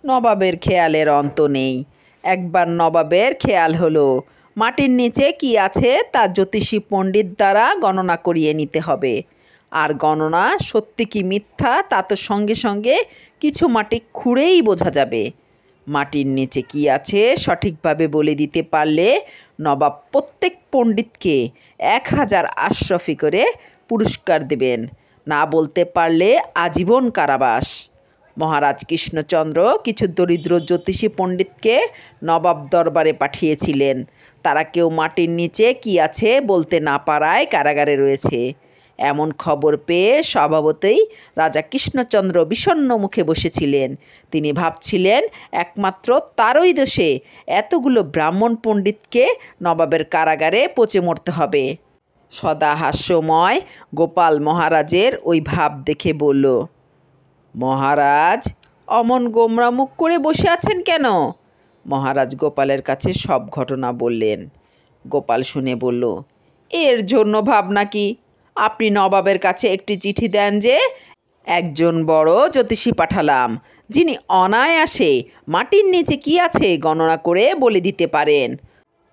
নবাবের খেয়ালের অন্ত নেই। একবার নবাবের খেয়াল হলো মাটির নিচে কি আছে তা জ্যোতিষী পণ্ডিত দ্বারা গণনা করিয়ে নিতে হবে। আর গণনা সত্যি কি মিথ্যা তা তো সঙ্গে সঙ্গে কিছু মাটি খুঁড়েই বোঝা যাবে। মাটির নিচে কি আছে সঠিকভাবে বলে দিতে পারলে নবাব প্রত্যেক পণ্ডিতকে 1000 আশরফি করে পুরস্কার দেবেন, না বলতে পারলে আজীবন কারাবাস। মহারাজ কৃষ্ণচন্দ্র কিছু দরিদ্র জ্যোতিষী পণ্ডিতকে নবাব দরবারে পাঠিয়েছিলেন। তারা কেউ মাটির নিচে কি আছে বলতে না পারায় কারাগারে রয়েছে। এমন খবর পেয়ে স্বভাবতই রাজা কৃষ্ণচন্দ্র বিষণ্ণ মুখে বসেছিলেন। তিনি ভাবছিলেন একমাত্র তারই দোষে এতগুলো ব্রাহ্মণ পণ্ডিতকে নবাবের কারাগারে পচে মরতে হবে। সদা হাস্যময় গোপাল মহারাজের ওই ভাব দেখে বলল, মহারাজ অমন গোমরা মুখ করে বসে আছেন কেন? মহারাজ গোপালের কাছে সব ঘটনা বললেন। গোপাল শুনে বলল, এর জন্য ভাবনা কি? আপনি নবাবের কাছে একটি চিঠি দেন যে একজন বড় জ্যোতিষী পাঠালাম, যিনি অনায়াসে মাটির নিচে কি আছে গণনা করে বলে দিতে পারেন।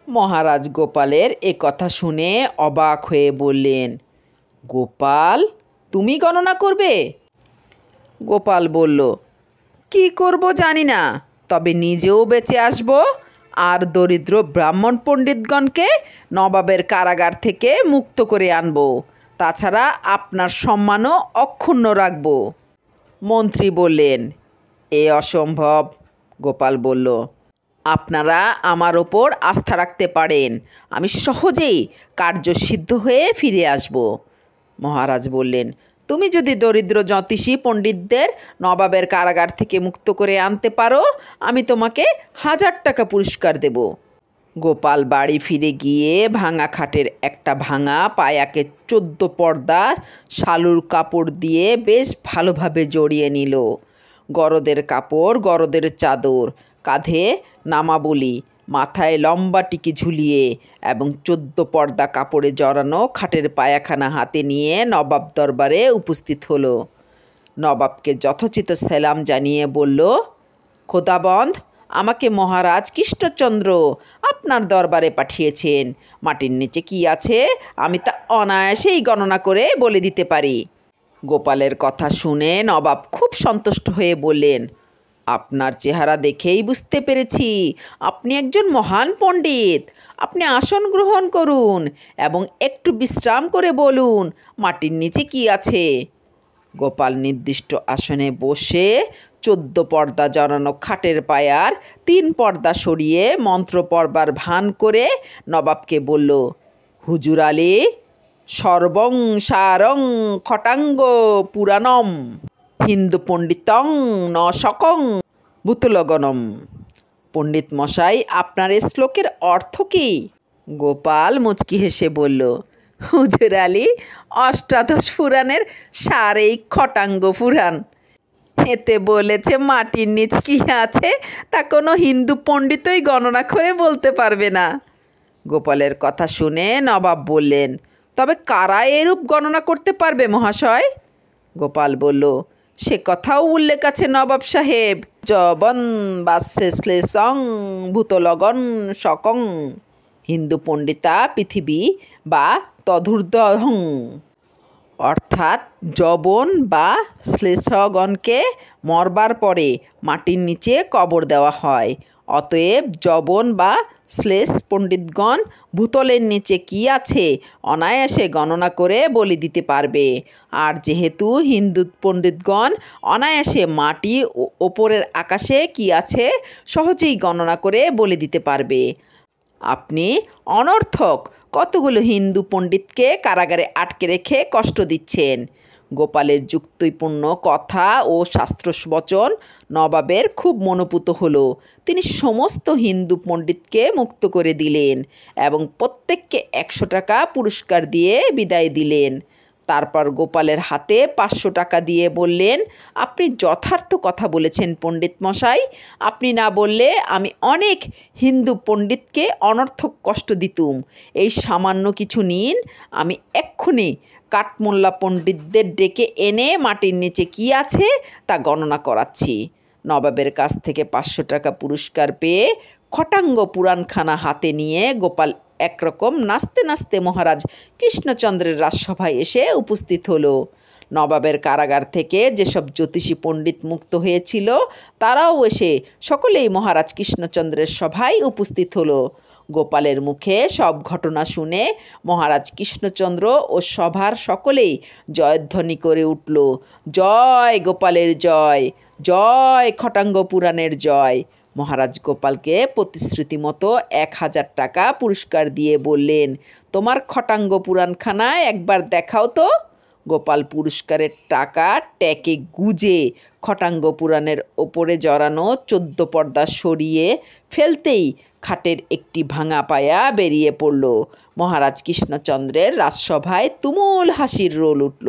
মহারাজ গোপালের এ কথা শুনে অবাক হয়ে বললেন, গোপাল, তুমি গণনা করবে? গোপাল বলল, কি করব জানি না, তবে নিজেও বেঁচে আসব আর দরিদ্র ব্রাহ্মণ পণ্ডিতগণকে নবাবের কারাগার থেকে মুক্ত করে আনব। তাছাড়া আপনার সম্মানও অক্ষুণ্ণ রাখব। মন্ত্রী বললেন, এ অসম্ভব। গোপাল বলল, আপনারা আমার ওপর আস্থা রাখতে পারেন, আমি সহজেই কার্যসিদ্ধ হয়ে ফিরে আসব। মহারাজ বললেন, তুমি যদি দরিদ্র জ্যোতিষী পণ্ডিতদের নবাবের কারাগার থেকে মুক্ত করে আনতে পারো, আমি তোমাকে 1000 টাকা পুরস্কার দেব। গোপাল বাড়ি ফিরে গিয়ে ভাঙা খাটের একটা ভাঙা পায়াকে 14 পর্দা শালুর কাপড় দিয়ে বেশ ভালোভাবে জড়িয়ে নিল। গরদের কাপড়, গরদের চাদর, কাঁধে নামাবলি, মাথায় লম্বা টিকি ঝুলিয়ে এবং 14 পর্দা কাপড়ে জড়ানো খাটের পায়াখানা হাতে নিয়ে নবাব দরবারে উপস্থিত হলো। নবাবকে যথোচিত সেলাম জানিয়ে বলল, খোদাবন্ধ, আমাকে মহারাজ কৃষ্ণচন্দ্র আপনার দরবারে পাঠিয়েছেন। মাটির নিচে কি আছে আমি তা অনায়াসেই গণনা করে বলে দিতে পারি। গোপালের কথা শুনে নবাব খুব সন্তুষ্ট হয়ে বললেন, আপনার চেহারা দেখেই বুঝতে পেরেছি আপনি একজন মহান পণ্ডিত। আপনি আসন গ্রহণ করুন এবং একটু বিশ্রাম করে বলুন মাটির নিচে কি আছে। গোপাল নির্দিষ্ট আসনে বসে 14 পর্দা জড়ানো খাটের পায়ার 3 পর্দা সরিয়ে মন্ত্র পড়বার ভান করে নবাবকে বলল, হুজুর আলী, সর্বং সারং খটাঙ্গ পুরাণম হিন্দু পণ্ডিতং ন সকং ভূতলগণম। পণ্ডিত মশাই, আপনার এই শ্লোকের অর্থ কী? গোপাল মুচকি হেসে বলল, হুজুর আলী, অষ্টাদশ পুরাণের সার এই খটাঙ্গ পুরাণ। এতে বলেছে মাটির নিচ কী আছে তা কোনো হিন্দু পণ্ডিতই গণনা করে বলতে পারবে না। গোপালের কথা শুনে নবাব বললেন, তবে কারা এরূপ গণনা করতে পারবে মহাশয়? গোপাল বলল, সে কথাও উল্লেখ আছে নবাব সাহেব। জবন বাসেশ্লেষং ভূতলগন সকং হিন্দু পণ্ডিতা পৃথিবী বা তদূর্ধ্বং। অর্থাৎ যবন বা শ্লেষগণকে মরবার পরে মাটির নিচে কবর দেওয়া হয়। অতএব যবন বা শ্লেষ পণ্ডিতগণ ভূতলের নিচে কি আছে অনায়াসে গণনা করে বলে দিতে পারবে। আর যেহেতু হিন্দু পণ্ডিতগণ অনায়াসে মাটি ও ওপরের আকাশে কি আছে সহজেই গণনা করে বলে দিতে পারবে, আপনি অনর্থক কতগুলো হিন্দু পণ্ডিতকে কারাগারে আটকে রেখে কষ্ট দিচ্ছেন। গোপালের যুক্তিপূর্ণ কথা ও শাস্ত্রবচন নবাবের খুব মনোপুত হলো। তিনি সমস্ত হিন্দু পণ্ডিতকে মুক্ত করে দিলেন এবং প্রত্যেককে 100 টাকা পুরস্কার দিয়ে বিদায় দিলেন। তারপর গোপালের হাতে 500 টাকা দিয়ে বললেন, আপনি যথার্থ কথা বলেছেন পণ্ডিত মশাই। আপনি না বললে আমি অনেক হিন্দু পণ্ডিতকে অনর্থক কষ্ট দিতুম। এই সামান্য কিছু নিন, আমি এক্ষুনি কাঠমোল্লা পণ্ডিতদের ডেকে এনে মাটির নিচে কি আছে তা গণনা করাচ্ছি। নবাবের কাছ থেকে 500 টাকা পুরস্কার পেয়ে খটাঙ্গ পুরাণখানা হাতে নিয়ে গোপাল একরকম নাচতে নাচতে মহারাজ কৃষ্ণচন্দ্রের রাজসভায় এসে উপস্থিত হলো। নবাবের কারাগার থেকে যেসব জ্যোতিষী পণ্ডিত মুক্ত হয়েছিল তারাও এসে সকলেই মহারাজ কৃষ্ণচন্দ্রের সভায় উপস্থিত হলো। গোপালের মুখে সব ঘটনা শুনে মহারাজ কৃষ্ণচন্দ্র ও সভার সকলেই জয়ধ্বনি করে উঠল, জয় গোপালের জয়, জয় খটাঙ্গ পুরাণের জয়। মহারাজ গোপালকে প্রতিশ্রুতি মতো 1000 টাকা পুরস্কার দিয়ে বললেন, তোমার খটাঙ্গ পুরাণখানা একবার দেখাও তো। গোপাল পুরস্কারের টাকা ট্যাকে গুজে খটাঙ্গ পুরাণের ওপরে জড়ানো 14 পর্দা সরিয়ে ফেলতেই খাটের একটি ভাঙা পায়া বেরিয়ে পড়ল। মহারাজ কৃষ্ণচন্দ্রের রাজসভায় তুমুল হাসির রোল উঠল।